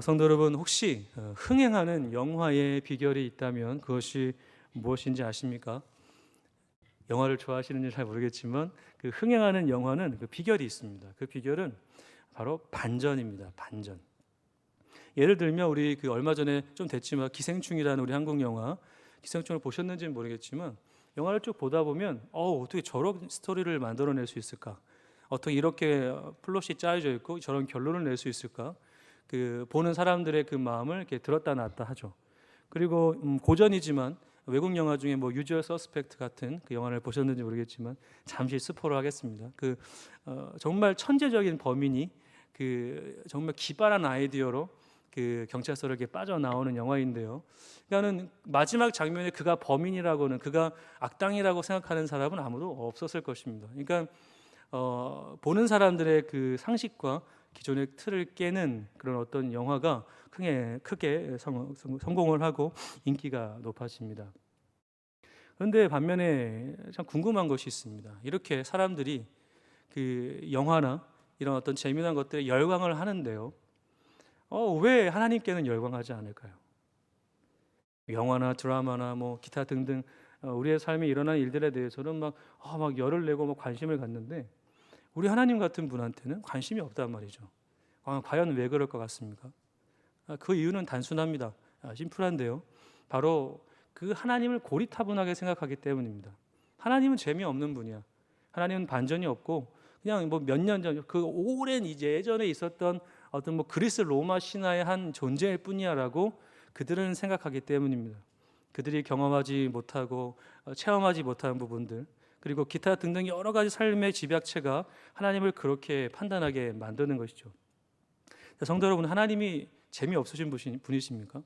성도 여러분, 혹시 흥행하는 영화의 비결이 있다면 그것이 무엇인지 아십니까? 영화를 좋아하시는지 잘 모르겠지만 그 흥행하는 영화는 그 비결이 있습니다. 그 비결은 바로 반전입니다. 반전. 예를 들면 우리 그 얼마 전에 좀 됐지만 기생충이라는 우리 한국 영화, 기생충을 보셨는지는 모르겠지만 영화를 쭉 보다 보면 어떻게 저런 스토리를 만들어낼 수 있을까? 어떻게 이렇게 플롯이 짜여져 있고 저런 결론을 낼 수 있을까? 그 보는 사람들의 그 마음을 이렇게 들었다 놨다 하죠. 그리고 고전이지만 외국 영화 중에 뭐 유주얼 서스펙트 같은 그 영화를 보셨는지 모르겠지만 잠시 스포를 하겠습니다. 정말 천재적인 범인이 그 정말 기발한 아이디어로 그 경찰서를 이렇게 빠져나오는 영화인데요. 그러니까는 마지막 장면에 그가 범인이라고는, 그가 악당이라고 생각하는 사람은 아무도 없었을 것입니다. 그러니까 보는 사람들의 그 상식과 기존의 틀을 깨는 그런 어떤 영화가 크게 성공을 하고 인기가 높아집니다. 그런데 반면에 참 궁금한 것이 있습니다. 이렇게 사람들이 그 영화나 이런 어떤 재미난 것들에 열광을 하는데요. 왜 하나님께는 열광하지 않을까요? 영화나 드라마나 뭐 기타 등등 우리의 삶에 일어난 일들에 대해서는 막 열을 내고 막 관심을 갖는데 우리 하나님 같은 분한테는 관심이 없단 말이죠. 과연 왜 그럴 것 같습니까? 그 이유는 단순합니다. 심플한데요. 바로 그 하나님을 고리타분하게 생각하기 때문입니다. 하나님은 재미없는 분이야. 하나님은 반전이 없고 그냥 뭐 몇 년 전 그 오랜 이제 예전에 있었던 어떤 뭐 그리스 로마 신화의 한 존재일 뿐이야라고 그들은 생각하기 때문입니다. 그들이 경험하지 못하고 체험하지 못한 부분들, 그리고 기타 등등 여러 가지 삶의 집약체가 하나님을 그렇게 판단하게 만드는 것이죠. 성도 여러분, 하나님이 재미없으신 분이십니까?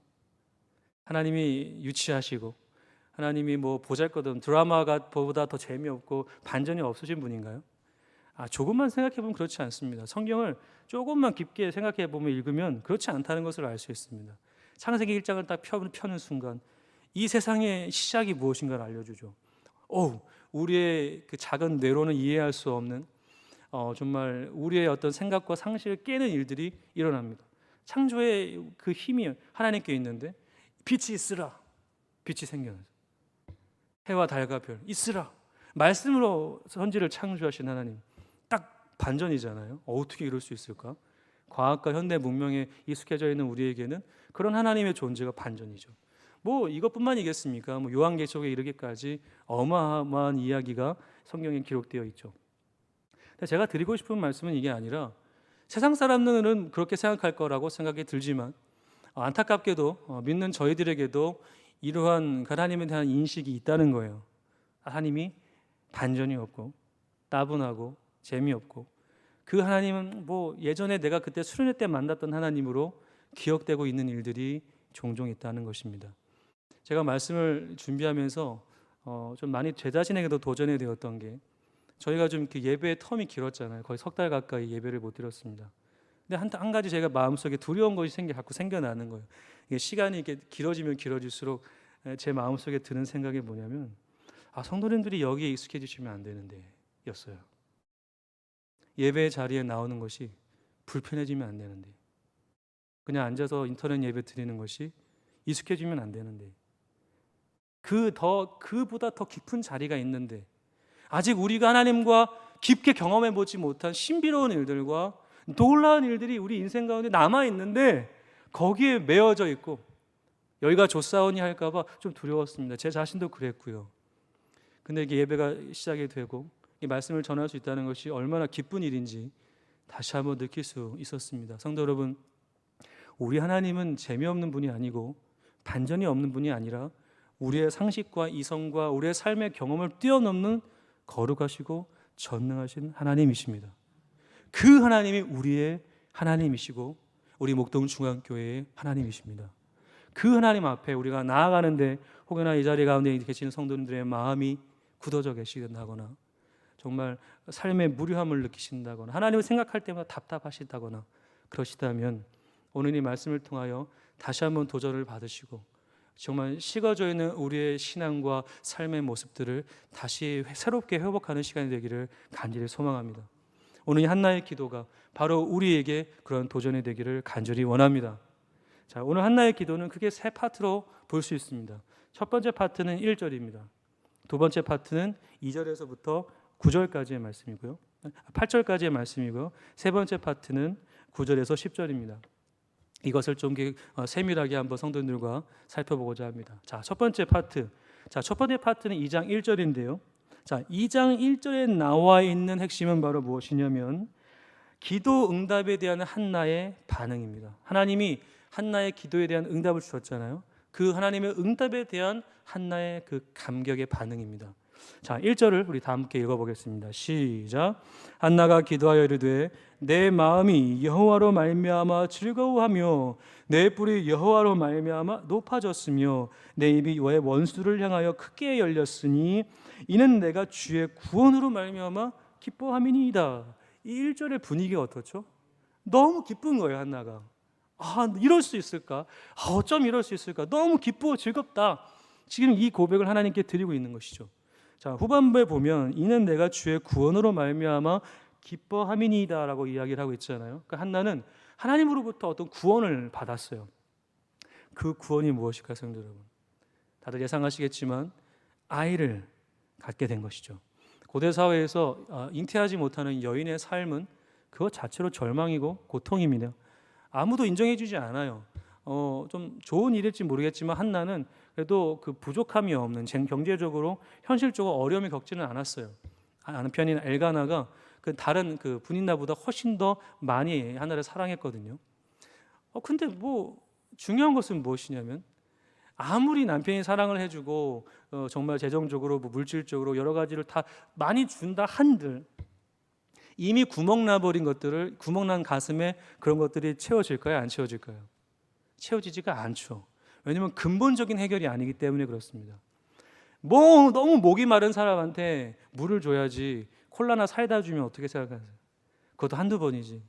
하나님이 유치하시고 하나님이 뭐 보잘것없는 드라마가 보다 더 재미없고 반전이 없으신 분인가요? 조금만 생각해 보면 그렇지 않습니다. 성경을 조금만 깊게 생각해 보면 읽으면 그렇지 않다는 것을 알 수 있습니다. 창세기 1장을 딱 펴는 순간 이 세상의 시작이 무엇인가를 알려주죠. 우리의 그 작은 뇌로는 이해할 수 없는 정말 우리의 어떤 생각과 상식을 깨는 일들이 일어납니다. 창조의 그 힘이 하나님께 있는데 빛이 있으라, 빛이 생겨나죠. 해와 달과 별 있으라, 말씀으로 선지를 창조하신 하나님. 딱 반전이잖아요. 어떻게 이럴 수 있을까? 과학과 현대 문명에 익숙해져 있는 우리에게는 그런 하나님의 존재가 반전이죠. 뭐 이것뿐만이겠습니까? 뭐 요한계시록에 이르기까지 어마어마한 이야기가 성경에 기록되어 있죠. 제가 드리고 싶은 말씀은 이게 아니라 세상 사람들은 그렇게 생각할 거라고 생각이 들지만 안타깝게도 믿는 저희들에게도 이러한 하나님에 대한 인식이 있다는 거예요. 하나님이 반전이 없고 따분하고 재미없고 그 하나님은 뭐 예전에 내가 그때 수련회 때 만났던 하나님으로 기억되고 있는 일들이 종종 있다는 것입니다. 제가 말씀을 준비하면서 좀 많이 제 자신에게도 도전이 되었던 게, 저희가 좀 그 예배의 텀이 길었잖아요. 거의 석 달 가까이 예배를 못 드렸습니다. 근데 한 가지 제가 마음속에 두려운 것이 자꾸 생겨나는 거예요. 이게 시간이 이렇게 길어지면 길어질수록 제 마음속에 드는 생각이 뭐냐면 성도님들이 여기에 익숙해지시면 안 되는데 였어요. 예배 자리에 나오는 것이 불편해지면 안 되는데, 그냥 앉아서 인터넷 예배 드리는 것이 익숙해지면 안 되는데, 그보다 더 깊은 자리가 있는데 아직 우리가 하나님과 깊게 경험해 보지 못한 신비로운 일들과 놀라운 일들이 우리 인생 가운데 남아 있는데 거기에 매어져 있고 여기가 조사오니 할까 봐 좀 두려웠습니다. 제 자신도 그랬고요. 근데 이게 예배가 시작이 되고 이 말씀을 전할 수 있다는 것이 얼마나 기쁜 일인지 다시 한번 느낄 수 있었습니다. 성도 여러분, 우리 하나님은 재미없는 분이 아니고 반전이 없는 분이 아니라 우리의 상식과 이성과 우리의 삶의 경험을 뛰어넘는 거룩하시고 전능하신 하나님이십니다. 그 하나님이 우리의 하나님이시고 우리 목동중앙교회의 하나님이십니다. 그 하나님 앞에 우리가 나아가는데 혹여나 이 자리 가운데 계시는 성도님들의 마음이 굳어져 계시다거나 정말 삶의 무료함을 느끼신다거나 하나님을 생각할 때마다 답답하시다거나 그러시다면 오늘 이 말씀을 통하여 다시 한번 도전을 받으시고 정말 식어져 있는 우리의 신앙과 삶의 모습들을 다시 새롭게 회복하는 시간이 되기를 간절히 소망합니다. 오늘 이 한나의 기도가 바로 우리에게 그런 도전이 되기를 간절히 원합니다. 자, 오늘 한나의 기도는 크게 세 파트로 볼 수 있습니다. 첫 번째 파트는 1절입니다. 두 번째 파트는 2절에서부터 9절까지의 말씀이고요. 8절까지의 말씀이고요. 세 번째 파트는 9절에서 10절입니다. 이것을 좀 세밀하게 한번 성도님들과 살펴보고자 합니다. 자, 첫 번째 파트. 자, 첫 번째 파트는 2장 1절인데요. 자, 2장 1절에 나와 있는 핵심은 바로 무엇이냐면 기도 응답에 대한 한나의 반응입니다. 하나님이 한나의 기도에 대한 응답을 주셨잖아요. 그 하나님의 응답에 대한 한나의 그 감격의 반응입니다. 자, 1절을 우리 다 함께 읽어보겠습니다. 시작. 한나가 기도하여 이르되 내 마음이 여호와로 말미암아 즐거워하며 내 뿔이 여호와로 말미암아 높아졌으며 내 입이 너의 원수를 향하여 크게 열렸으니 이는 내가 주의 구원으로 말미암아 기뻐함이니이다. 이 1절의 분위기가 어떻죠? 너무 기쁜 거예요. 한나가. 이럴 수 있을까? 어쩜 이럴 수 있을까? 너무 기쁘고 즐겁다. 지금 이 고백을 하나님께 드리고 있는 것이죠. 자, 후반부에 보면 이는 내가 주의 구원으로 말미암아 기뻐함이니이다라고 이야기를 하고 있잖아요. 그러니까 한나는 하나님으로부터 어떤 구원을 받았어요. 그 구원이 무엇일까요, 성도 여러분? 다들 예상하시겠지만 아이를 갖게 된 것이죠. 고대 사회에서 잉태하지 못하는 여인의 삶은 그것 자체로 절망이고 고통입니다. 아무도 인정해주지 않아요. 좀 좋은 일일지 모르겠지만 한나는 그래도 그 부족함이 없는 경제적으로 현실적으로 어려움이 겪지는 않았어요. 아는 편인 엘가나가 그 다른 그 분인나보다 훨씬 더 많이 한나를 사랑했거든요. 근데 뭐 중요한 것은 무엇이냐면 아무리 남편이 사랑을 해주고 정말 재정적으로 뭐 물질적으로 여러 가지를 다 많이 준다 한들 이미 구멍 나버린 것들을 구멍난 가슴에 그런 것들이 채워질까요? 안 채워질까요? 채워지지가 않죠. 왜냐하면 근본적인 해결이 아니기 때문에 그렇습니다. 너무 목이 마른 사람한테 물을 줘야지 콜라나 사이다 주면 어떻게 생각하세요? 그것도 한두 번이지.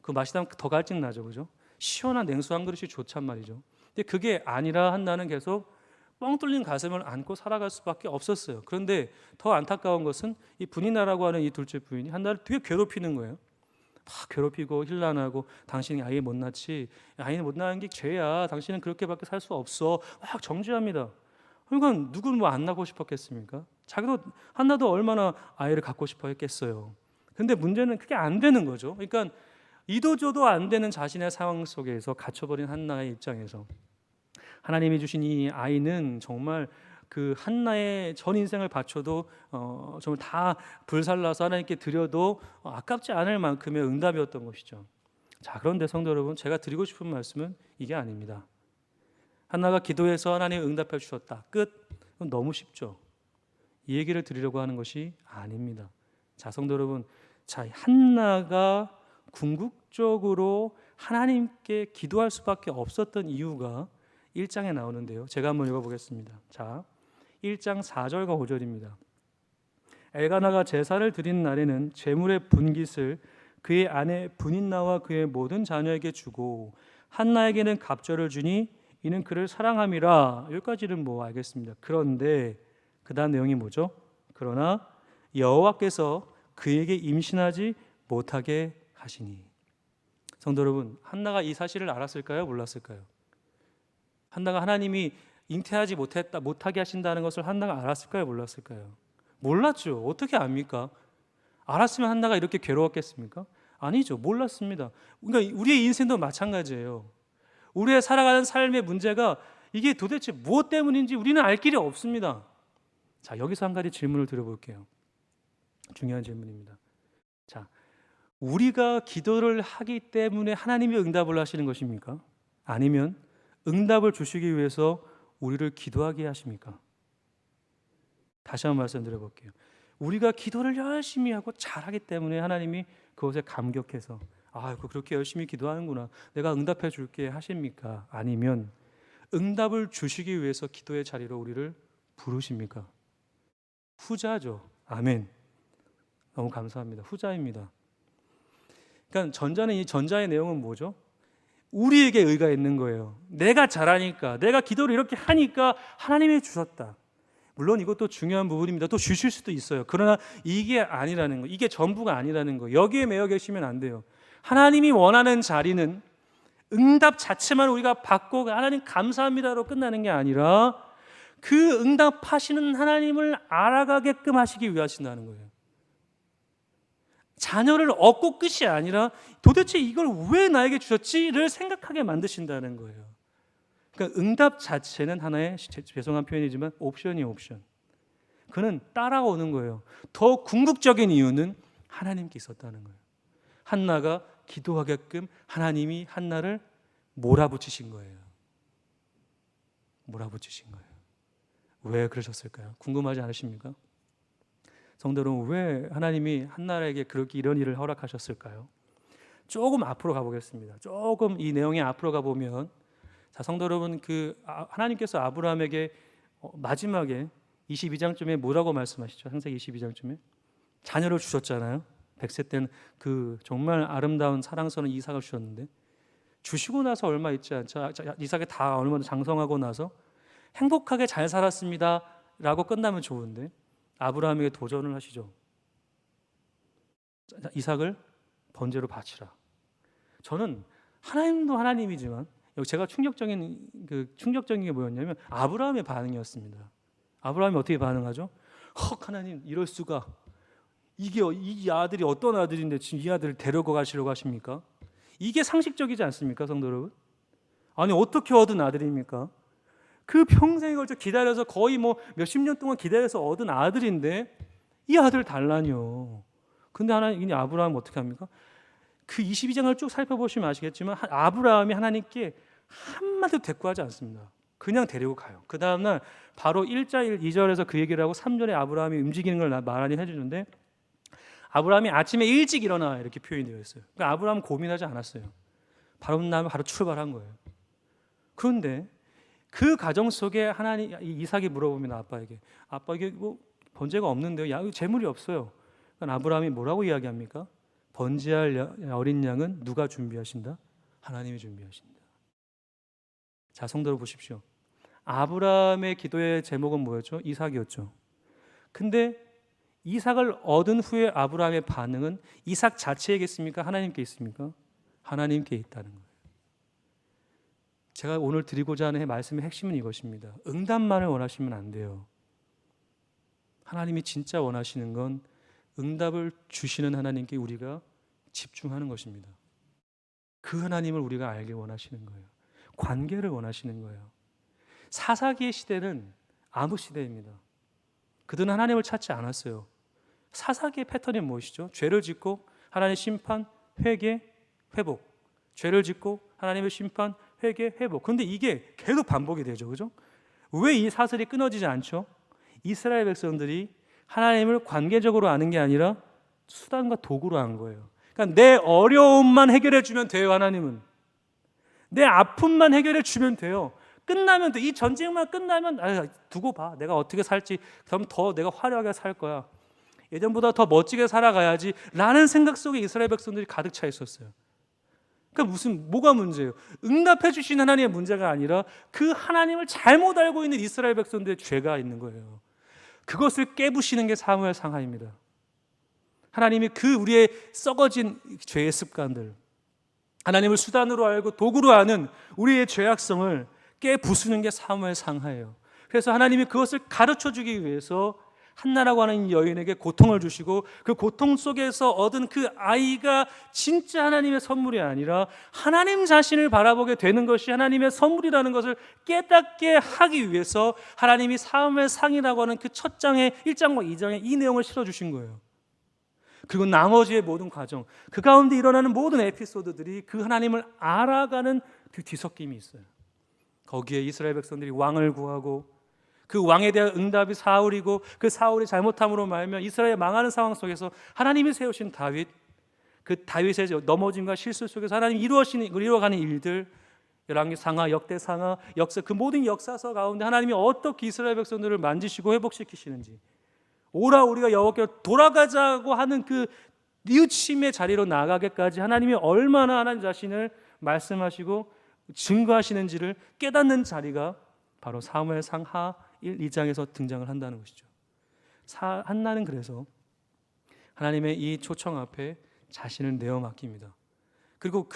그거 마시다 더 갈증 나죠, 그죠? 시원한 냉수 한 그릇이 좋단 말이죠. 근데 그게 아니라 한나는 계속 뻥 뚫린 가슴을 안고 살아갈 수밖에 없었어요. 그런데 더 안타까운 것은 이 분이나라고 하는 이 둘째 부인이 한나를 되게 괴롭히는 거예요. 막 괴롭히고 힐난하고 당신이 아이 못 낳지, 아이는 못 낳은 게 죄야, 당신은 그렇게밖에 살 수 없어, 막 정죄합니다. 그러니까 누구는 뭐 안 낳고 싶었겠습니까? 자기도 한나도 얼마나 아이를 갖고 싶어 했겠어요. 근데 문제는 그게 안 되는 거죠. 그러니까 이도저도 안 되는 자신의 상황 속에서 갇혀버린 한나의 입장에서 하나님이 주신 이 아이는 정말 그 한나의 전 인생을 바쳐도 정말 다 불살라서 하나님께 드려도 아깝지 않을 만큼의 응답이었던 것이죠. 자, 그런데 성도 여러분, 제가 드리고 싶은 말씀은 이게 아닙니다. 한나가 기도해서 하나님이 응답해 주셨다. 끝. 그건 너무 쉽죠. 이 얘기를 드리려고 하는 것이 아닙니다. 자, 성도 여러분, 자, 한나가 궁극적으로 하나님께 기도할 수밖에 없었던 이유가 1장에 나오는데요. 제가 한번 읽어보겠습니다. 자, 1장 4절과 5절입니다. 엘가나가 제사를 드린 날에는 제물의 분깃을 그의 아내 분인나와 그의 모든 자녀에게 주고 한나에게는 갑절을 주니 이는 그를 사랑함이라. 여기까지는 뭐 알겠습니다. 그런데 그 다음 내용이 뭐죠? 그러나 여호와께서 그에게 임신하지 못하게 하시니. 성도 여러분, 한나가 이 사실을 알았을까요? 몰랐을까요? 한나가 하나님이 잉태하지 못하게 하신다는 것을 한나가 알았을까요? 몰랐을까요? 몰랐죠. 어떻게 압니까? 알았으면 한나가 이렇게 괴로웠겠습니까? 아니죠. 몰랐습니다. 그러니까 우리의 인생도 마찬가지예요. 우리의 살아가는 삶의 문제가 이게 도대체 무엇 때문인지 우리는 알 길이 없습니다. 자, 여기서 한 가지 질문을 드려볼게요. 중요한 질문입니다. 자, 우리가 기도를 하기 때문에 하나님이 응답을 하시는 것입니까? 아니면 응답을 주시기 위해서 우리를 기도하게 하십니까? 다시 한번 말씀드려볼게요. 우리가 기도를 열심히 하고 잘하기 때문에 하나님이 그것에 감격해서 그렇게 열심히 기도하는구나, 내가 응답해 줄게 하십니까? 아니면 응답을 주시기 위해서 기도의 자리로 우리를 부르십니까? 후자죠. 아멘. 너무 감사합니다. 후자입니다. 그러니까 이 전자의 내용은 뭐죠? 우리에게 의가 있는 거예요. 내가 잘하니까, 내가 기도를 이렇게 하니까 하나님이 주셨다. 물론 이것도 중요한 부분입니다. 또 주실 수도 있어요. 그러나 이게 아니라는 거, 이게 전부가 아니라는 거, 여기에 매여 계시면 안 돼요. 하나님이 원하는 자리는 응답 자체만 우리가 받고 하나님 감사합니다로 끝나는 게 아니라 그 응답하시는 하나님을 알아가게끔 하시기 위하신다는 거예요. 자녀를 얻고 끝이 아니라 도대체 이걸 왜 나에게 주셨지를 생각하게 만드신다는 거예요. 그러니까 응답 자체는 하나의, 죄송한 표현이지만 옵션이에요. 옵션. 그는 따라오는 거예요. 더 궁극적인 이유는 하나님께 있었다는 거예요. 한나가 기도하게끔 하나님이 한나를 몰아붙이신 거예요. 몰아붙이신 거예요. 왜 그러셨을까요? 궁금하지 않으십니까? 성도 여러분, 왜 하나님이 한나에게 그렇게 이런 일을 허락하셨을까요? 조금 앞으로 가보겠습니다. 조금 이 내용에 앞으로 가보면, 자, 성도 여러분, 하나님께서 아브라함에게 마지막에 22장쯤에 뭐라고 말씀하시죠? 창세기 22장쯤에 자녀를 주셨잖아요. 100세 때는 그 정말 아름다운 사랑스러운 이삭을 주셨는데, 주시고 나서 얼마 있지 않죠? 이삭이 다 얼마 장성하고 나서 행복하게 잘 살았습니다 라고 끝나면 좋은데, 아브라함에게 도전을 하시죠. 이삭을 번제로 바치라. 저는 하나님도 하나님이지만 제가 충격적인 게 뭐였냐면 아브라함의 반응이었습니다. 아브라함이 어떻게 반응하죠? 하나님, 이럴 수가. 이 아들이 어떤 아들인데 지금 이 아들을 데려가 가시려고 하십니까? 이게 상식적이지 않습니까, 성도 여러분? 아니, 어떻게 얻은 아들입니까? 그 평생에 걸쳐 기다려서 거의 몇십 년 동안 기다려서 얻은 아들인데 이 아들 달라뇨. 근데 하나님, 아브라함은 어떻게 합니까? 그 22장을 쭉 살펴보시면 아시겠지만 아브라함이 하나님께 한마디도 대꾸하지 않습니다. 그냥 데리고 가요. 그 다음날 바로 1절 2절에서 그 얘기를 하고 3절에 아브라함이 움직이는 걸 나란히 해주는데, 아브라함이 아침에 일찍 일어나 이렇게 표현이 되어 있어요. 그러니까 아브라함은 고민하지 않았어요. 바로 출발한 거예요. 그런데 그 가정 속에 이삭이 물어보면 아빠에게, 아빠 이게 번제가 없는데요, 재물이 없어요. 그러니까 아브라함이 뭐라고 이야기합니까? 번제할 어린 양은 누가 준비하신다? 하나님이 준비하신다. 자, 성도를 보십시오. 아브라함의 기도의 제목은 뭐였죠? 이삭이었죠. 근데 이삭을 얻은 후에 아브라함의 반응은 이삭 자체에게 있습니까? 하나님께 있습니까? 하나님께 있다는 거예요. 제가 오늘 드리고자 하는 말씀의 핵심은 이것입니다. 응답만을 원하시면 안 돼요. 하나님이 진짜 원하시는 건 응답을 주시는 하나님께 우리가 집중하는 것입니다. 그 하나님을 우리가 알길 원하시는 거예요. 관계를 원하시는 거예요. 사사기의 시대는 아무 시대입니다. 그들은 하나님을 찾지 않았어요. 사사기의 패턴이 무엇이죠? 죄를 짓고 하나님의 심판, 회개, 회복. 죄를 짓고 하나님의 심판, 회개, 회복. 그런데 이게 계속 반복이 되죠. 그죠? 왜 이 사슬이 끊어지지 않죠? 이스라엘 백성들이 하나님을 관계적으로 아는 게 아니라 수단과 도구로 한 거예요. 그러니까 내 어려움만 해결해 주면 돼요. 하나님은 내 아픔만 해결해 주면 돼요. 끝나면 돼. 이 전쟁만 끝나면 두고 봐. 내가 어떻게 살지. 그럼 더 내가 화려하게 살 거야. 예전보다 더 멋지게 살아가야지 라는 생각 속에 이스라엘 백성들이 가득 차 있었어요. 그러니까 뭐가 문제예요? 응답해 주시는 하나님의 문제가 아니라 그 하나님을 잘못 알고 있는 이스라엘 백성들의 죄가 있는 거예요. 그것을 깨부시는 게 사무엘 상하입니다. 하나님이 우리의 썩어진 죄의 습관들, 하나님을 수단으로 알고 도구로 아는 우리의 죄악성을 깨부수는 게 사무엘 상하예요. 그래서 하나님이 그것을 가르쳐 주기 위해서 한나라고 하는 여인에게 고통을 주시고, 그 고통 속에서 얻은 그 아이가 진짜 하나님의 선물이 아니라 하나님 자신을 바라보게 되는 것이 하나님의 선물이라는 것을 깨닫게 하기 위해서 하나님이 사무엘 상이라고 하는 그 첫 장의 1장과 2장에 이 내용을 실어주신 거예요. 그리고 나머지의 모든 과정, 그 가운데 일어나는 모든 에피소드들이 그 하나님을 알아가는 그 뒤섞임이 있어요. 거기에 이스라엘 백성들이 왕을 구하고, 그 왕에 대한 응답이 사울이고, 그 사울이 잘못함으로 말하면 이스라엘 망하는 상황 속에서 하나님이 세우신 다윗, 그 다윗의 넘어짐과 실수 속에서 하나님이 이루어가는 일들, 열왕기 상하, 역대 상하, 역사, 그 모든 역사서 가운데 하나님이 어떻게 이스라엘 백성들을 만지시고 회복시키시는지, 오라 우리가 여호와께로 돌아가자고 하는 그 뉘우침의 자리로 나가게까지 하나님이 얼마나 하나님 자신을 말씀하시고 증거하시는지를 깨닫는 자리가 바로 사무엘 상하 1, 2장에서 등장을 한다는 것이죠. 한나는 그래서 하나님의 이 초청 앞에 자신을 내어 맡깁니다. 그리고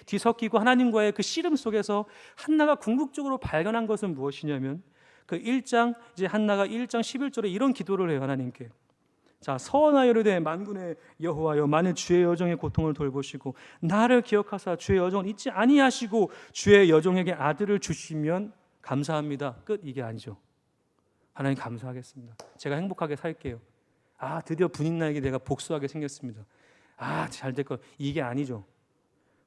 뒤섞이고 하나님과의 그 씨름 속에서 한나가 궁극적으로 발견한 것은 무엇이냐면 그 1장, 이제 한나가 1장 11절에 이런 기도를 해요. 하나님께. 자, 서원하여르되 만군의 여호와여, 만일 주의 여종의 고통을 돌보시고 나를 기억하사 주의 여종을 잊지 아니하시고 주의 여종에게 아들을 주시면 감사합니다. 끝. 이게 아니죠. 하나님 감사하겠습니다. 제가 행복하게 살게요. 드디어 분인 나에게 내가 복수하게 생겼습니다. 잘 될 것. 이게 아니죠.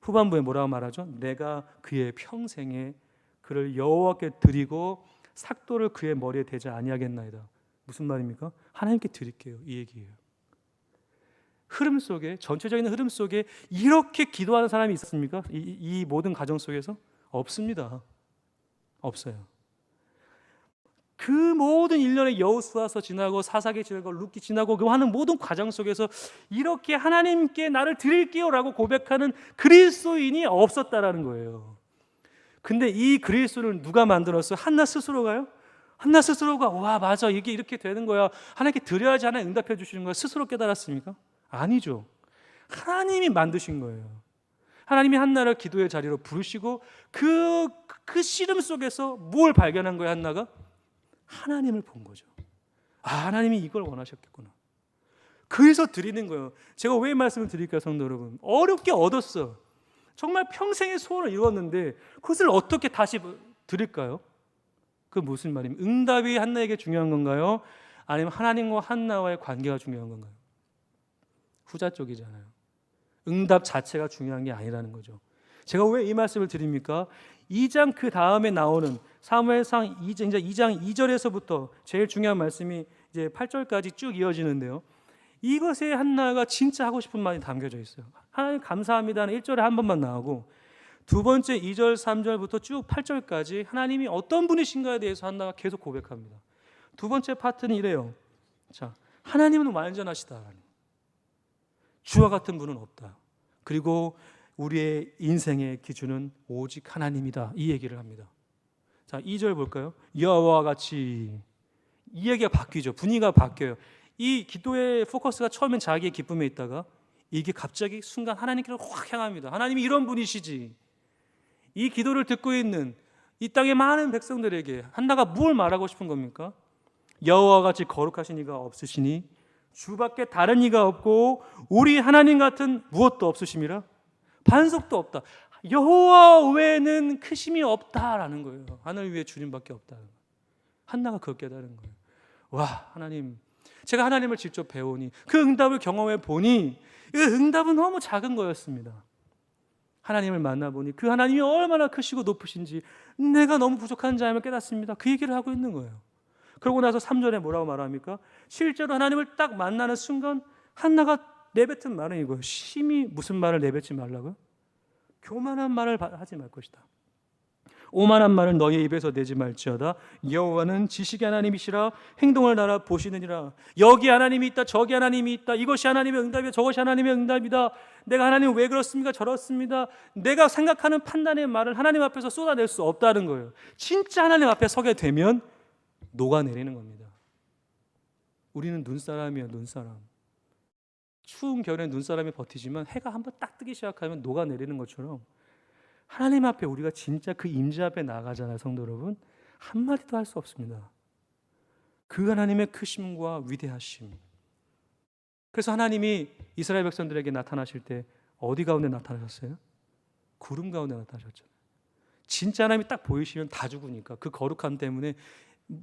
후반부에 뭐라고 말하죠? 내가 그의 평생에 그를 여호와께 드리고 삭도를 그의 머리에 대지 아니하겠나이다. 무슨 말입니까? 하나님께 드릴게요. 이 얘기예요. 흐름 속에, 전체적인 흐름 속에 이렇게 기도하는 사람이 있었습니까? 이 모든 가정 속에서? 없습니다. 없어요. 그 모든 일련의 여호수아서 지나고 사사기 지나고 룻기 지나고 그 하는 모든 과정 속에서 이렇게 하나님께 나를 드릴게요 라고 고백하는 그리스도인이 없었다라는 거예요. 근데 이 그리스도를 누가 만들었어요? 한나 스스로가요? 한나 스스로가 와 맞아 이게 이렇게 되는 거야, 하나님께 드려야지 하나님 응답해 주시는 거야, 스스로 깨달았습니까? 아니죠. 하나님이 만드신 거예요. 하나님이 한나를 기도의 자리로 부르시고 그 씨름 속에서 뭘 발견한 거예요? 한나가 하나님을 본 거죠. 하나님이 이걸 원하셨겠구나. 그래서 드리는 거예요. 제가 왜 말씀을 드릴까요, 성도 여러분? 어렵게 얻었어. 정말 평생의 소원을 이뤘는데 그것을 어떻게 다시 드릴까요? 그 무슨 말입니까? 응답이 한나에게 중요한 건가요? 아니면 하나님과 한나와의 관계가 중요한 건가요? 후자 쪽이잖아요. 응답 자체가 중요한 게 아니라는 거죠. 제가 왜 이 말씀을 드립니까? 2장 그 다음에 나오는 사무엘상 2장 2절에서부터 제일 중요한 말씀이 이제 8절까지 쭉 이어지는데요. 이것에 한나가 진짜 하고 싶은 말이 담겨져 있어요. 하나님 감사합니다는 1절에 한 번만 나오고 두 번째 2절 3절부터 쭉 8절까지 하나님이 어떤 분이신가에 대해서 한나가 계속 고백합니다. 두 번째 파트는 이래요. 자, 하나님은 완전하시다. 주와 같은 분은 없다. 그리고 우리의 인생의 기준은 오직 하나님이다. 이 얘기를 합니다. 자, 2절 볼까요? 여호와와 같이. 이 얘기가 바뀌죠. 분위기가 바뀌어요. 이 기도의 포커스가 처음엔 자기의 기쁨에 있다가 이게 갑자기 순간 하나님께로 확 향합니다. 하나님이 이런 분이시지. 이 기도를 듣고 있는 이 땅의 많은 백성들에게 한나가 뭘 말하고 싶은 겁니까? 여호와와 같이 거룩하신 이가 없으시니 주밖에 다른 이가 없고 우리 하나님 같은 무엇도 없으심이라. 반석도 없다. 여호와 외에는 크심이 없다라는 거예요. 하늘 위에 주님밖에 없다는 거예요. 한나가 그걸 깨달은 거예요. 와, 하나님, 제가 하나님을 직접 배우니 그 응답을 경험해 보니 그 응답은 너무 작은 거였습니다. 하나님을 만나보니 그 하나님이 얼마나 크시고 높으신지 내가 너무 부족한 자임을 깨닫습니다. 그 얘기를 하고 있는 거예요. 그러고 나서 3절에 뭐라고 말합니까? 실제로 하나님을 딱 만나는 순간 한나가 내뱉은 말은 이거예요. 심히 무슨 말을 내뱉지 말라고요? 교만한 말을 하지 말 것이다. 오만한 말을 너희 입에서 내지 말지어다. 여호와는 지식의 하나님이시라 행동을 나라 보시느니라. 여기 하나님이 있다, 저기 하나님이 있다, 이것이 하나님의 응답이다, 저것이 하나님의 응답이다, 내가 하나님 왜 그렇습니까, 저렇습니다, 내가 생각하는 판단의 말을 하나님 앞에서 쏟아낼 수 없다는 거예요. 진짜 하나님 앞에 서게 되면 녹아내리는 겁니다. 우리는 눈사람이에요. 눈사람. 추운 겨울에 눈사람이 버티지만 해가 한번 딱 뜨기 시작하면 녹아내리는 것처럼 하나님 앞에 우리가 진짜 그 임재 앞에 나가잖아요. 성도 여러분, 한마디도 할 수 없습니다. 그 하나님의 크심과 위대하심. 그래서 하나님이 이스라엘 백성들에게 나타나실 때 어디 가운데 나타나셨어요? 구름 가운데 나타나셨잖아요. 진짜 하나님이 딱 보이시면 다 죽으니까, 그 거룩함 때문에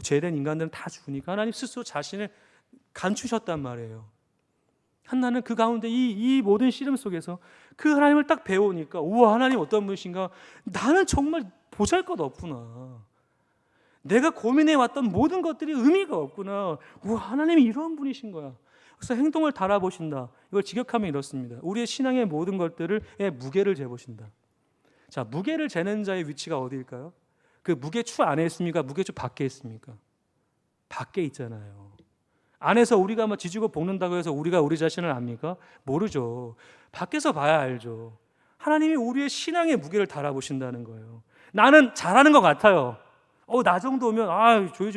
죄된 인간들은 다 죽으니까 하나님 스스로 자신을 감추셨단 말이에요. 한나는 그 가운데 이 모든 씨름 속에서 그 하나님을 딱 배우니까, 우와, 하나님 어떤 분이신가, 나는 정말 보잘것없구나, 내가 고민해왔던 모든 것들이 의미가 없구나, 우와, 하나님이 이런 분이신 거야. 그래서 행동을 달아보신다. 이걸 직역하면 이렇습니다. 우리의 신앙의 모든 것들의 무게를 재보신다. 자, 무게를 재는 자의 위치가 어디일까요? 그 무게추 안에 있습니까? 무게추 밖에 있습니까? 밖에 있잖아요. 안에서 우리가 뭐 지지고 볶는다고 해서 우리가 우리 자신을 압니까? 모르죠. 밖에서 봐야 알죠. 하나님이 우리의 신앙의 무게를 달아보신다는 거예요. 나는 잘하는 것 같아요. 나 정도면 조이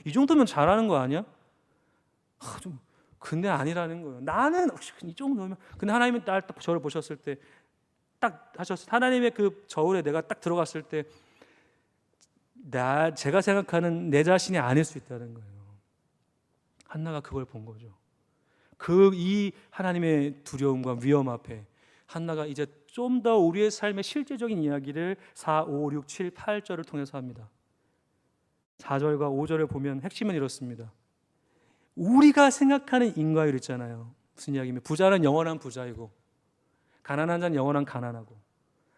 이 정도면 잘하는 거 아니야? 좀 근데 아니라는 거예요. 나는 이 정도면. 근데 하나님이 저를 보셨을 때 딱 하셨어요. 하나님의 그 저울에 내가 딱 들어갔을 때 제가 생각하는 내 자신이 아닐 수 있다는 거예요. 한나가 그걸 본 거죠. 이 하나님의 두려움과 위험 앞에 한나가 이제 좀 더 우리의 삶의 실제적인 이야기를 4, 5, 6, 7, 8절을 통해서 합니다. 4절과 5절을 보면 핵심은 이렇습니다. 우리가 생각하는 인과율 있잖아요. 무슨 이야기냐면 부자는 영원한 부자이고 가난한 자는 영원한 가난하고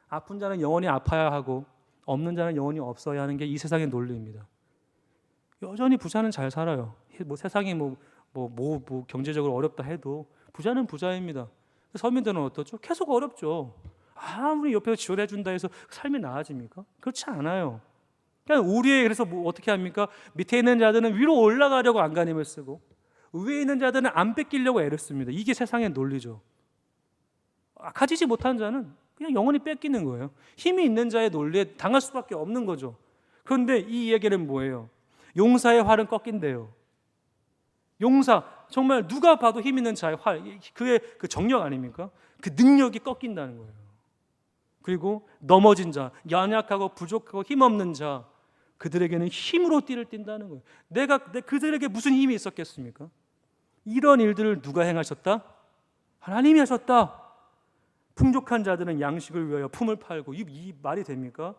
아픈 자는 영원히 아파야 하고 없는 자는 영원히 없어야 하는 게 이 세상의 논리입니다. 여전히 부자는 잘 살아요. 세상이 경제적으로 어렵다 해도 부자는 부자입니다. 서민들은 어떻죠? 계속 어렵죠. 아무리 옆에서 지원해 준다 해서 삶이 나아집니까? 그렇지 않아요. 그래서 어떻게 합니까? 밑에 있는 자들은 위로 올라가려고 안간힘을 쓰고 위에 있는 자들은 안 뺏기려고 애를 씁니다. 이게 세상의 논리죠. 가지지 못한 자는 그냥 영원히 뺏기는 거예요. 힘이 있는 자의 논리에 당할 수밖에 없는 거죠. 그런데 이 얘기는 뭐예요? 용사의 활은 꺾인대요. 용사, 정말 누가 봐도 힘 있는 자의 활, 그의 그 정력 아닙니까? 그 능력이 꺾인다는 거예요. 그리고 넘어진 자, 연약하고 부족하고 힘없는 자, 그들에게는 힘으로 띠를 띈다는 거예요. 그들에게 무슨 힘이 있었겠습니까? 이런 일들을 누가 행하셨다? 하나님이 하셨다. 풍족한 자들은 양식을 위하여 품을 팔고, 이 말이 됩니까?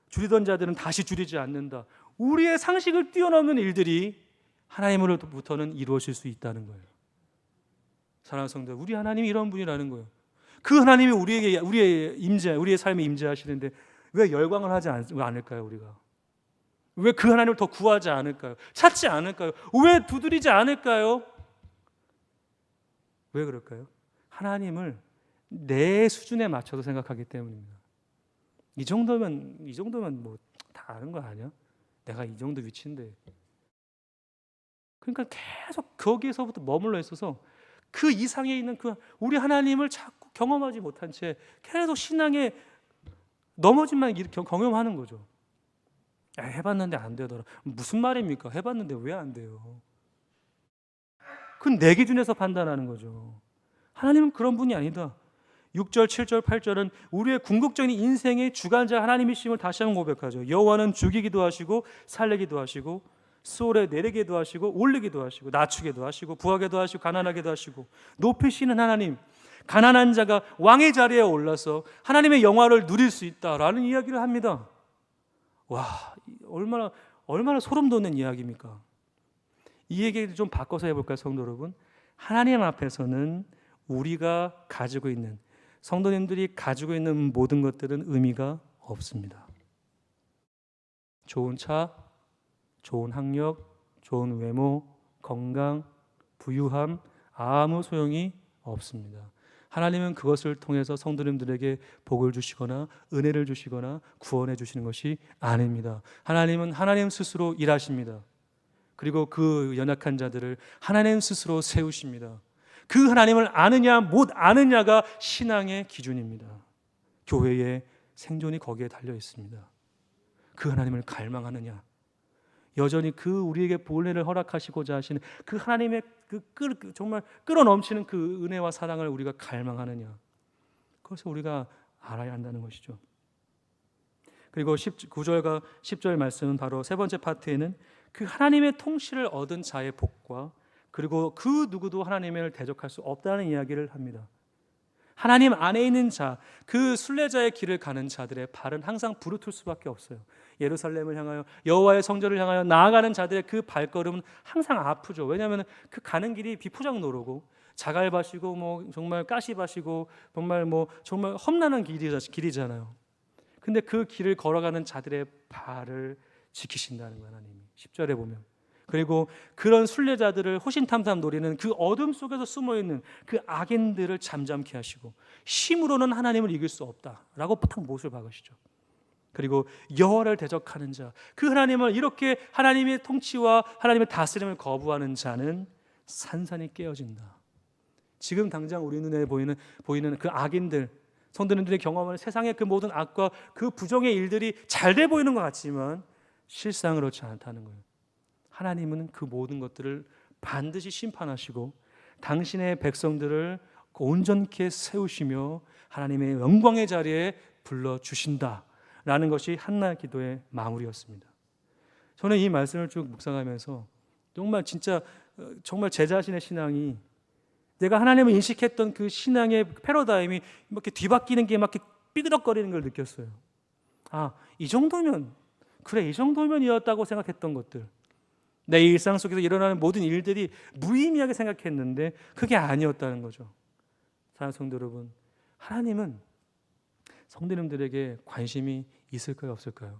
줄이던 자들은 다시 줄이지 않는다. 우리의 상식을 뛰어넘는 일들이 하나님으로부터는 이루어질 수 있다는 거예요. 사랑하는 성도, 우리 하나님이 이런 분이라는 거예요. 그 하나님이 우리의 삶에 임재하시는데 왜 열광을 하지 않을까요? 우리가 왜 그 하나님을 더 구하지 않을까요? 찾지 않을까요? 왜 두드리지 않을까요? 왜 그럴까요? 하나님을 내 수준에 맞춰서 생각하기 때문입니다. 이 정도면 뭐 다 아는 거 아니야? 내가 이 정도 위치인데. 그러니까 계속 거기에서부터 머물러 있어서 그 이상에 있는 우리 하나님을 자꾸 경험하지 못한 채 계속 신앙의 넘어짐만 경험하는 거죠. 해봤는데 안 되더라. 무슨 말입니까? 해봤는데 왜 안 돼요? 그건 내 기준에서 판단하는 거죠. 하나님은 그런 분이 아니다. 6절, 7절, 8절은 우리의 궁극적인 인생의 주관자 하나님이심을 다시 한번 고백하죠. 여호와는 죽이기도 하시고 살리기도 하시고 수월에 내리기도 하시고 올리기도 하시고 낮추기도 하시고 부하게도 하시고 가난하게도 하시고 높이시는 하나님, 가난한 자가 왕의 자리에 올라서 하나님의 영화를 누릴 수 있다라는 이야기를 합니다. 와, 얼마나 소름 돋는 이야기입니까? 이 얘기를 좀 바꿔서 해볼까요, 성도 여러분? 하나님 앞에서는 우리가 가지고 있는, 성도님들이 가지고 있는 모든 것들은 의미가 없습니다. 좋은 차, 좋은 학력, 좋은 외모, 건강, 부유함, 아무 소용이 없습니다. 하나님은 그것을 통해서 성도님들에게 복을 주시거나 은혜를 주시거나 구원해 주시는 것이 아닙니다. 하나님은 하나님 스스로 일하십니다. 그리고 그 연약한 자들을 하나님 스스로 세우십니다. 그 하나님을 아느냐 못 아느냐가 신앙의 기준입니다. 교회의 생존이 거기에 달려 있습니다. 그 하나님을 갈망하느냐, 여전히 우리에게 본래를 허락하시고자 하시는 그 하나님의 정말 끌어넘치는 그 은혜와 사랑을 우리가 갈망하느냐, 그것을 우리가 알아야 한다는 것이죠. 그리고 9절과 10절 말씀은 바로 세 번째 파트에는 그 하나님의 통치를 얻은 자의 복과 그리고 그 누구도 하나님을 대적할 수 없다는 이야기를 합니다. 하나님 안에 있는 자, 그 순례자의 길을 가는 자들의 발은 항상 부르틀 수밖에 없어요. 예루살렘을 향하여, 여호와의 성전을 향하여 나아가는 자들의 그 발걸음은 항상 아프죠. 왜냐하면 그 가는 길이 비포장로로고 자갈밭이고 정말 가시밭이고 정말 험난한 길이잖아요. 근데 그 길을 걸어가는 자들의 발을 지키신다는 거예요, 하나님이. 10절에 보면. 그리고 그런 순례자들을 호신탐탐 노리는 그 어둠 속에서 숨어있는 그 악인들을 잠잠케 하시고 힘으로는 하나님을 이길 수 없다라고 딱 못을 박으시죠. 그리고 여호와를 대적하는 자, 그 하나님을 이렇게 하나님의 통치와 하나님의 다스림을 거부하는 자는 산산이 깨어진다. 지금 당장 우리 눈에 보이는 그 악인들, 성도님들이 경험하는 세상의 그 모든 악과 그 부정의 일들이 잘 돼 보이는 것 같지만 실상 그렇지 않다는 거예요. 하나님은 그 모든 것들을 반드시 심판하시고 당신의 백성들을 온전케 세우시며 하나님의 영광의 자리에 불러주신다라는 것이 한나의 기도의 마무리였습니다. 저는 이 말씀을 쭉 묵상하면서 정말 진짜 정말 제 자신의 신앙이, 내가 하나님을 인식했던 그 신앙의 패러다임이 이렇게 뒤바뀌는 게 막 이렇게 삐그덕거리는 걸 느꼈어요. 이 정도면, 그래, 이 정도면이었다고 생각했던 것들, 내 일상 속에서 일어나는 모든 일들이 무의미하게 생각했는데 그게 아니었다는 거죠. 사랑하는 성도 여러분, 하나님은 성도님들에게 관심이 있을까요, 없을까요?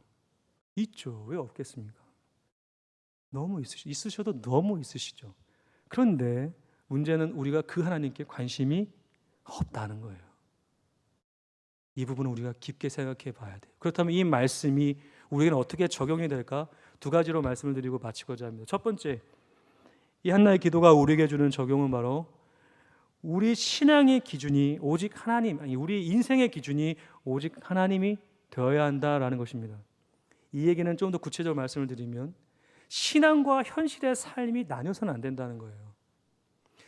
있죠. 왜 없겠습니까? 너무 있으셔도 너무 있으시죠. 그런데 문제는 우리가 그 하나님께 관심이 없다는 거예요. 이 부분은 우리가 깊게 생각해 봐야 돼요. 그렇다면 이 말씀이 우리에게는 어떻게 적용이 될까? 두 가지로 말씀을 드리고 마치고자 합니다. 첫 번째, 이 한나의 기도가 우리에게 주는 적용은 바로 우리 신앙의 기준이 오직 하나님, 우리 인생의 기준이 오직 하나님이 되어야 한다라는 것입니다. 이 얘기는 좀 더 구체적으로 말씀을 드리면 신앙과 현실의 삶이 나뉘어서는 안 된다는 거예요.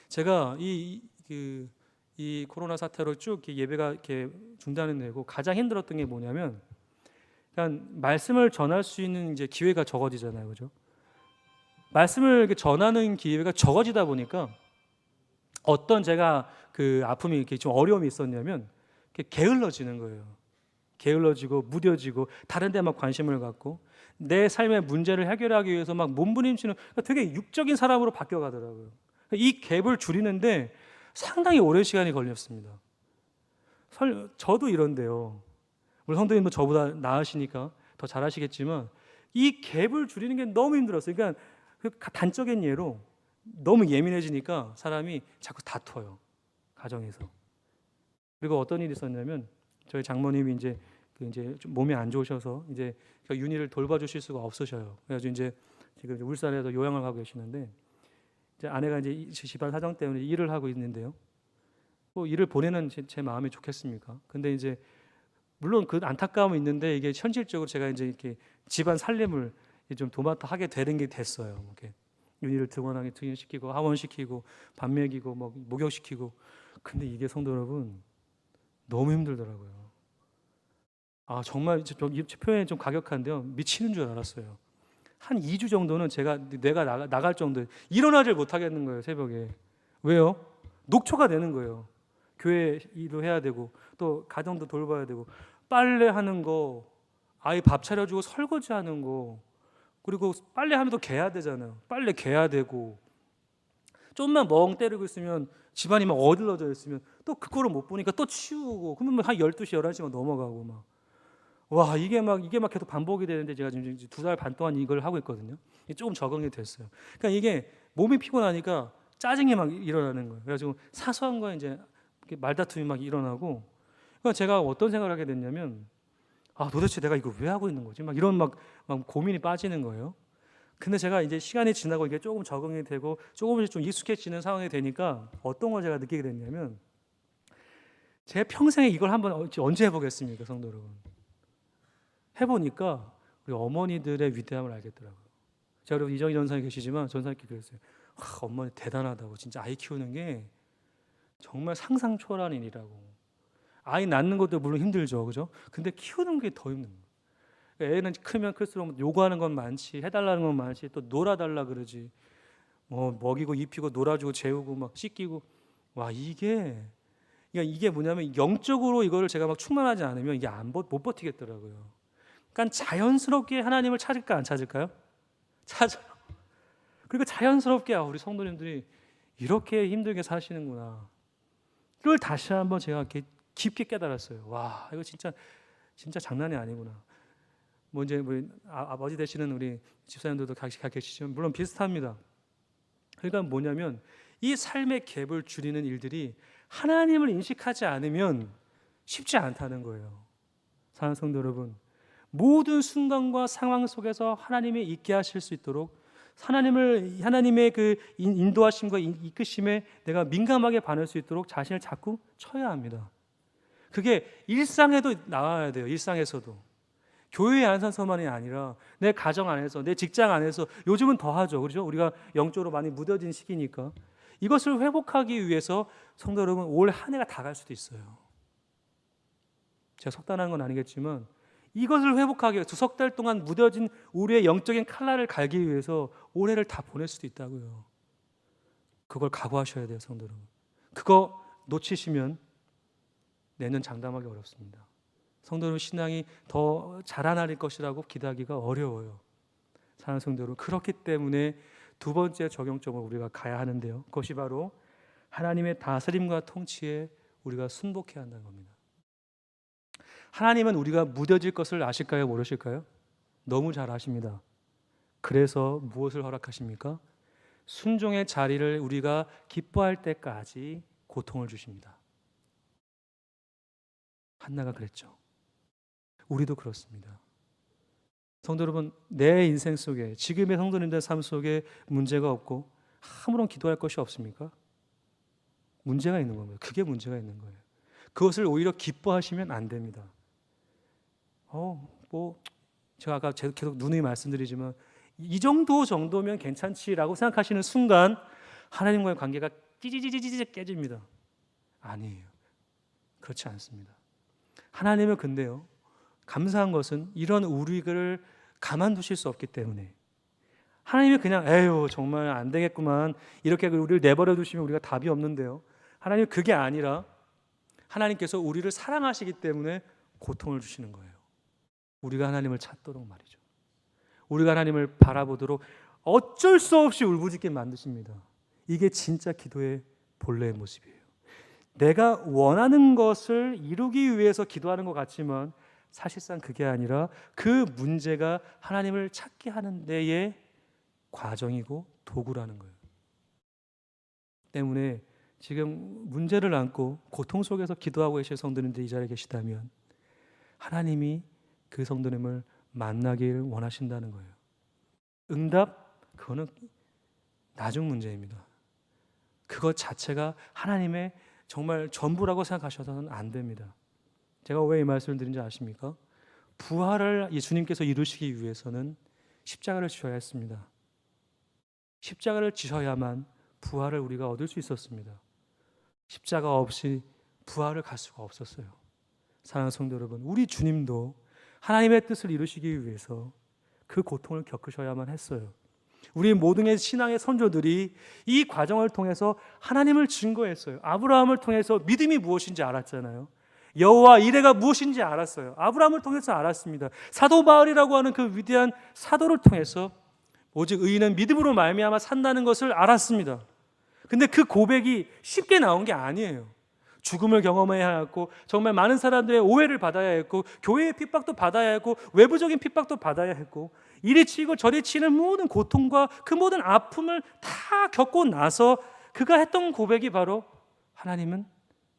제가 이 코로나 사태로 쭉 예배가 이렇게 중단이 되고 가장 힘들었던 게 뭐냐면, 그러니까 말씀을 전할 수 있는 이제 기회가 적어지잖아요, 그죠? 말씀을 이렇게 전하는 기회가 적어지다 보니까 어떤 제가 그 아픔이 이렇게 좀 어려움이 있었냐면 이렇게 게을러지는 거예요. 게을러지고 무뎌지고 다른 데 막 관심을 갖고 내 삶의 문제를 해결하기 위해서 막 몸부림치는, 그러니까 되게 육적인 사람으로 바뀌어가더라고요. 이 갭을 줄이는데 상당히 오랜 시간이 걸렸습니다. 저도 이런데요. 물론 성도님도 저보다 나으시니까 더 잘하시겠지만 이 갭을 줄이는 게 너무 힘들었어요. 그러니까 그 단적인 예로 너무 예민해지니까 사람이 자꾸 다퉈요, 가정에서. 그리고 어떤 일이 있었냐면 저희 장모님이 이제 좀 몸이 안 좋으셔서 이제 윤희를 돌봐주실 수가 없으셔요. 그래서 이제 지금 울산에서 요양을 가고 계시는데 이제 아내가 이제 집안 사정 때문에 일을 하고 있는데요. 뭐 일을 보내는 제 마음이 좋겠습니까? 근데 이제 물론 그 안타까움은 있는데 이게 현실적으로 제가 이제 이렇게 집안 살림을 좀 도맡아 하게 되는 게 됐어요. 이렇게 윤희를 등원시키고 하원시키고 밥 먹이고 뭐 목욕시키고. 근데 이게 성도 여러분 너무 힘들더라고요. 정말 이 표현이 좀 가격한데요, 미치는 줄 알았어요. 한 2주 정도는 내가 나갈 정도에 일어나질 못하겠는 거예요, 새벽에. 왜요? 녹초가 되는 거예요. 교회 일도 해야 되고 또 가정도 돌봐야 되고 빨래하는 거, 아이 밥 차려주고 설거지하는 거, 그리고 빨래하면 또 개야 되잖아요. 빨래 개야 되고, 좀만 멍 때리고 있으면 집안이 막 어질러져 있으면 또 그거를 못 보니까 또 치우고, 그러면 한 12시 11시가 넘어가고 막. 와, 이게 막 계속 반복이 되는데 제가 지금 2달 반 동안 이걸 하고 있거든요. 조금 적응이 됐어요. 그러니까 이게 몸이 피곤하니까 짜증이 막 일어나는 거예요. 그래가지고 사소한 거에 이제 말다툼이 막 일어나고, 그러니까 제가 어떤 생각을 하게 됐냐면, 도대체 내가 이걸 왜 하고 있는 거지? 막 이런 막 고민이 빠지는 거예요. 근데 제가 이제 시간이 지나고 이게 조금 적응이 되고 조금씩 좀 익숙해지는 상황이 되니까 어떤 걸 제가 느끼게 됐냐면, 제 평생에 이걸 한번 언제 해보겠습니까, 성도 여러분? 해보니까 우리 어머니들의 위대함을 알겠더라고요. 제가 여러분 이정희 전사에 계시지만 전사님께 그랬어요. 어머니 대단하다고. 진짜 아이 키우는 게 정말 상상 초월한 일이라고. 아이 낳는 것도 물론 힘들죠, 그죠? 근데 키우는 게 더 힘든 거예요. 애는 크면 클수록 요구하는 건 많지, 해달라는 건 많지, 또 놀아달라 그러지. 뭐 먹이고 입히고 놀아주고 재우고 막 씻기고. 와, 이게 뭐냐면 영적으로 이거를 제가 막 충만하지 않으면 이게 못 버티겠더라고요. 그러니까 자연스럽게 하나님을 찾을까 안 찾을까요? 찾아요. 그리고 자연스럽게 우리 성도님들이 이렇게 힘들게 사시는구나. 그걸 다시 한번 제가 이렇게 깊게 깨달았어요. 와, 이거 진짜 장난이 아니구나. 뭐 이제 우리 아버지 되시는 우리 집사님들도 같이 계시지만 물론 비슷합니다. 그러니까 뭐냐면 이 삶의 갭을 줄이는 일들이 하나님을 인식하지 않으면 쉽지 않다는 거예요. 사랑하는 성도 여러분, 모든 순간과 상황 속에서 하나님이 있게 하실 수 있도록 하나님의 그 인도하심과 이끄심에 내가 민감하게 반할 수 있도록 자신을 자꾸 쳐야 합니다. 그게 일상에도 나와야 돼요. 일상에서도 교회 안에서만이 아니라 내 가정 안에서, 내 직장 안에서, 요즘은 더 하죠. 그렇죠? 우리가 영적으로 많이 무뎌진 시기니까 이것을 회복하기 위해서 성도 여러분, 올 한 해가 다 갈 수도 있어요. 제가 속단한 건 아니겠지만 이것을 회복하기 위해서 석 달 동안 무뎌진 우리의 영적인 칼날을 갈기 위해서 올해를 다 보낼 수도 있다고요. 그걸 각오하셔야 돼요, 성도 여러분. 그거 놓치시면 내년 장담하기 어렵습니다. 성도 여러분, 신앙이 더 자라날 것이라고 기대하기가 어려워요. 사랑하는 성도 여러분, 그렇기 때문에 두 번째 적용점을 우리가 가야 하는데요, 그것이 바로 하나님의 다스림과 통치에 우리가 순복해야 한다는 겁니다. 하나님은 우리가 무뎌질 것을 아실까요? 모르실까요? 너무 잘 아십니다. 그래서 무엇을 허락하십니까? 순종의 자리를 우리가 기뻐할 때까지 고통을 주십니다. 한나가 그랬죠. 우리도 그렇습니다. 성도 여러분, 내 인생 속에, 지금의 성도님들 삶 속에 문제가 없고 아무런 기도할 것이 없습니까? 문제가 있는 겁니다. 그게 문제가 있는 거예요. 그것을 오히려 기뻐하시면 안 됩니다. 제가 아까 계속 누누이 말씀드리지만 이 정도면 괜찮지라고 생각하시는 순간 하나님과의 관계가 찌지지지지 깨집니다. 아니에요. 그렇지 않습니다. 하나님은 근데요, 감사한 것은 이런 우리를 가만두실 수 없기 때문에 하나님이 그냥 에휴 정말 안 되겠구만 이렇게 우리를 내버려 두시면 우리가 답이 없는데요, 하나님은 그게 아니라 하나님께서 우리를 사랑하시기 때문에 고통을 주시는 거예요. 우리가 하나님을 찾도록 말이죠. 우리가 하나님을 바라보도록 어쩔 수 없이 울부짖게 만드십니다. 이게 진짜 기도의 본래의 모습이에요. 내가 원하는 것을 이루기 위해서 기도하는 것 같지만 사실상 그게 아니라 그 문제가 하나님을 찾게 하는 데의 과정이고 도구라는 거예요. 때문에 지금 문제를 안고 고통 속에서 기도하고 계실 성도님들이 이 자리에 계시다면 하나님이 그 성도님을 만나길 원하신다는 거예요. 응답? 그거는 나중 문제입니다. 그것 자체가 하나님의 정말 전부라고 생각하셔서는 안 됩니다. 제가 왜 이 말씀을 드린지 아십니까? 부활을 예수님께서 이루시기 위해서는 십자가를 지셔야 했습니다. 십자가를 지셔야만 부활을 우리가 얻을 수 있었습니다. 십자가 없이 부활을 갈 수가 없었어요. 사랑하는 성도 여러분, 우리 주님도 하나님의 뜻을 이루시기 위해서 그 고통을 겪으셔야만 했어요. 우리 모든 신앙의 선조들이 이 과정을 통해서 하나님을 증거했어요. 아브라함을 통해서 믿음이 무엇인지 알았잖아요. 여호와 이레가 무엇인지 알았어요. 아브라함을 통해서 알았습니다. 사도 바울이라고 하는 그 위대한 사도를 통해서 오직 의인은 믿음으로 말미암아 산다는 것을 알았습니다. 근데 그 고백이 쉽게 나온 게 아니에요. 죽음을 경험해야 했고 정말 많은 사람들의 오해를 받아야 했고 교회의 핍박도 받아야 했고 외부적인 핍박도 받아야 했고 이리 치고 저리 치는 모든 고통과 그 모든 아픔을 다 겪고 나서 그가 했던 고백이 바로 하나님은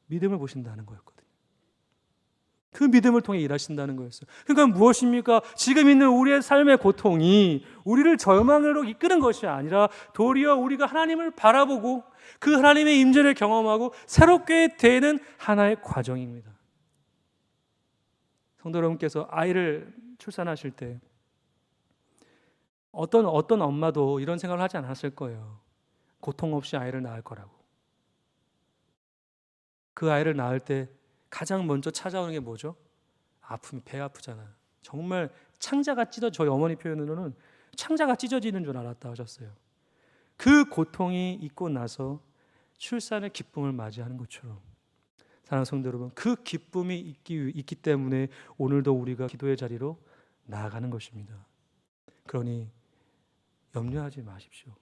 믿음을 보신다는 거였거든요. 그 믿음을 통해 일하신다는 거였어요. 그러니까 무엇입니까? 지금 있는 우리의 삶의 고통이 우리를 절망으로 이끄는 것이 아니라 도리어 우리가 하나님을 바라보고 그 하나님의 임재를 경험하고 새롭게 되는 하나의 과정입니다. 성도 여러분께서 아이를 출산하실 때 어떤 엄마도 이런 생각을 하지 않았을 거예요. 고통 없이 아이를 낳을 거라고. 그 아이를 낳을 때 가장 먼저 찾아오는 게 뭐죠? 아픔이, 배 아프잖아요. 정말 창자가 저희 어머니 표현으로는 창자가 찢어지는 줄 알았다 하셨어요. 그 고통이 있고 나서 출산의 기쁨을 맞이하는 것처럼 사랑하는 성도 여러분, 그 기쁨이 있기 때문에 오늘도 우리가 기도의 자리로 나아가는 것입니다. 그러니 염려하지 마십시오.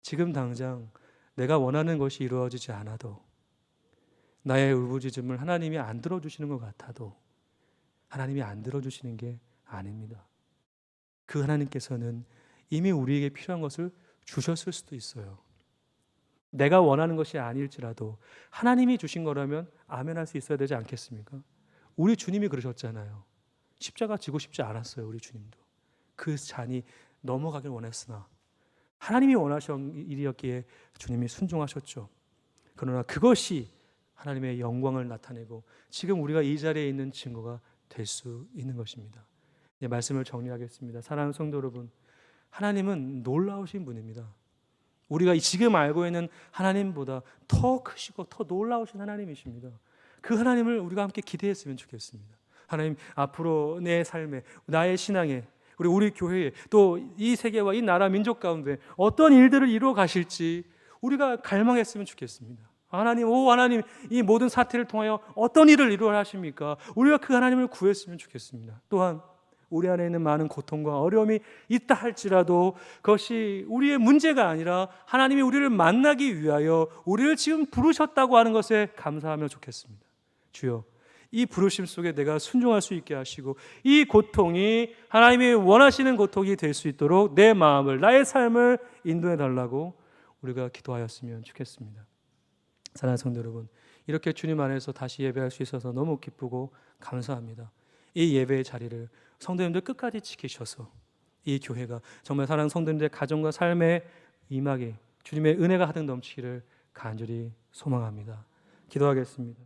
지금 당장 내가 원하는 것이 이루어지지 않아도 나의 울부짖음을 하나님이 안 들어주시는 것 같아도 하나님이 안 들어주시는 게 아닙니다. 그 하나님께서는 이미 우리에게 필요한 것을 주셨을 수도 있어요. 내가 원하는 것이 아닐지라도 하나님이 주신 거라면 아멘할 수 있어야 되지 않겠습니까? 우리 주님이 그러셨잖아요. 십자가 지고 싶지 않았어요. 우리 주님도. 그 잔이 넘어가길 원했으나 하나님이 원하신 일이었기에 주님이 순종하셨죠. 그러나 그것이 하나님의 영광을 나타내고 지금 우리가 이 자리에 있는 증거가 될 수 있는 것입니다. 말씀을 정리하겠습니다. 사랑하는 성도 여러분, 하나님은 놀라우신 분입니다. 우리가 지금 알고 있는 하나님보다 더 크시고 더 놀라우신 하나님이십니다. 그 하나님을 우리가 함께 기대했으면 좋겠습니다. 하나님, 앞으로 내 삶에, 나의 신앙에, 우리 교회에, 또 이 세계와 이 나라 민족 가운데 어떤 일들을 이루어 가실지 우리가 갈망했으면 좋겠습니다. 하나님, 오 하나님, 이 모든 사태를 통하여 어떤 일을 이루어 하십니까? 우리가 그 하나님을 구했으면 좋겠습니다. 또한 우리 안에 있는 많은 고통과 어려움이 있다 할지라도 그것이 우리의 문제가 아니라 하나님이 우리를 만나기 위하여 우리를 지금 부르셨다고 하는 것에 감사하면 좋겠습니다. 주여, 이 부르심 속에 내가 순종할 수 있게 하시고 이 고통이 하나님이 원하시는 고통이 될 수 있도록 내 마음을, 나의 삶을 인도해 달라고 우리가 기도하였으면 좋겠습니다. 사랑하는 성도 여러분, 이렇게 주님 안에서 다시 예배할 수 있어서 너무 기쁘고 감사합니다. 이 예배의 자리를 성도님들 끝까지 지키셔서 이 교회가 정말 사랑하는 성도님들의 가정과 삶에 임하게 주님의 은혜가 하등 넘치기를 간절히 소망합니다. 기도하겠습니다.